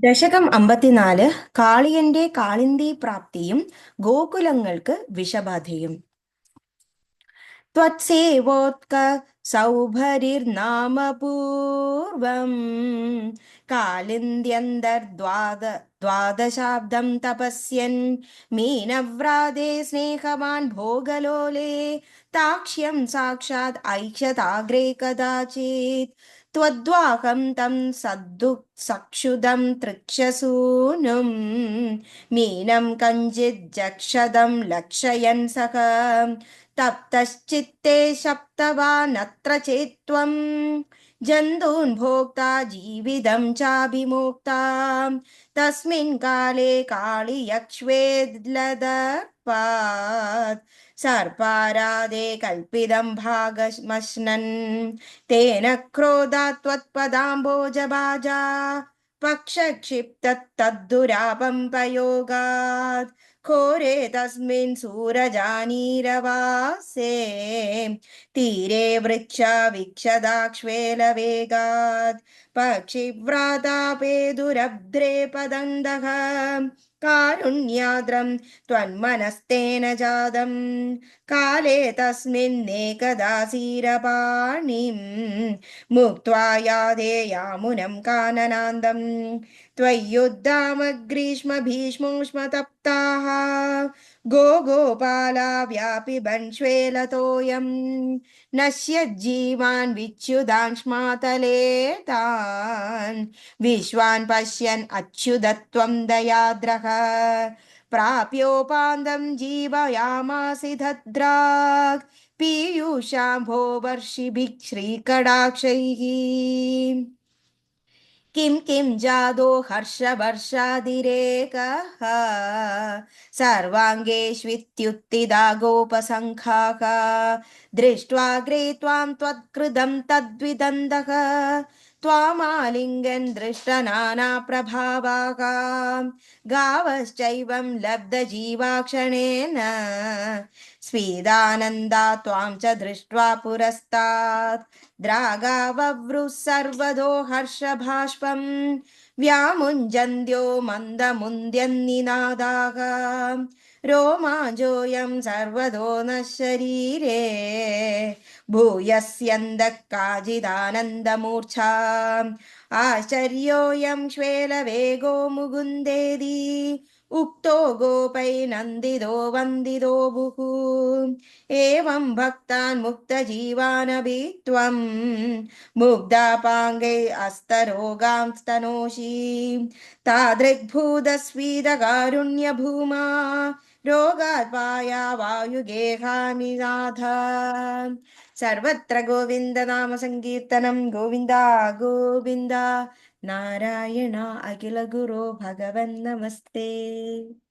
ദശകം 54. കാളിയന്റെ കാളിന്തി പ്രാപ്തിയും ഗോകുലങ്ങൾക്ക് വിഷബാധയും. त्वत्सेवोत्क सौभरिर्नाम पूर्वम् द्वादशाब्दं तपस्यन् मीनव्राते स्नेहवान् भोगलोले ताक्ष्यं साक्षात् ऐक्षताग्रे कदाचित् त्वद्वाहं तं सक्षुदं तृक्षसूनुं मीनं कञ्चिज्जक्षदं लक्षयन् सः तप्तश्चित्ते शप्तवानत्र चेत्त्वं जन्तून् भोक्ता जीवितं चाभिमोक्ता तस्मिन् काले काളിयक्ष्वेद्लदर्पात् सर्पारादे कल्पितं भागमश्नन् तेन क्रोधात् त्वत्पदाम्बोजभाजा पक्षक्षिप्तत्तद्दुरापं पयोगात् घोरे तस्मिन् सूरजानीरवासे तीरे वृक्षा वीक्षदाक्ष्वेलवेगात् पक्षिव्रातापेदुरब्ध्रे पदन्दः कारुण्याद्रं त्वन्मनस्तेन जातं काले तस्मिन्नेकदासीरपाणिं मुक्त्वा यादे यामुनं काननान्दम् त्वय्युद्धामग्रीष्म भीष्मोष्म तप्ताः गोपाला व्यापिबन्श्वेलतोऽयं नश्यज्जीवान् विच्युदांश्मातले तान् विश्वान् पश्यन् अच्युतत्वं दयाद्रः प्राप्योपान्तं जीवयामासि धद्राक् पीयूषाम्भो वर्षिभिः श्रीकटाक्षैः किं जादो हर्षवर्षादिरेकः सर्वाङ्गेष्वित्युत्थिता गोपसङ्खाः दृष्ट्वाग्रे त्वां त्वत्कृतं तद्विदन्दः त्वामालिङ्गन् दृष्टनानाप्रभावाः गावश्चैवं लब्धजीवाक्षणेन स्वीदानन्दा त्वां च दृष्ट्वा पुरस्तात् द्रागाववृः सर्वतो हर्षभाष्पं व्यामुञ्जन्त्यो मन्दमुन्द्यन्निनादाः रोमाञ्चोऽयं सर्वतो नः शरीरे भूयस्यन्दः काचिदानन्दमूर्च्छा आश्चर्योऽयं श्वेलवेगो मुकुन्देति उक्तो गोपैर्नन्दितो वन्दितो बुः एवं भक्तान् मुक्तजीवानपि त्वं मुग्धापाङ्गै अस्तरोगां स्तनोषि तादृग्भूतस्वीतकारुण्यभूमा रोगात् पाया वायुगेहामि नाथ सर्वत्र गोविन्दनाम सङ्कीर्तनं गोविन्द गोविन्द नारायण अखिलगुरो भगवन् नमस्ते।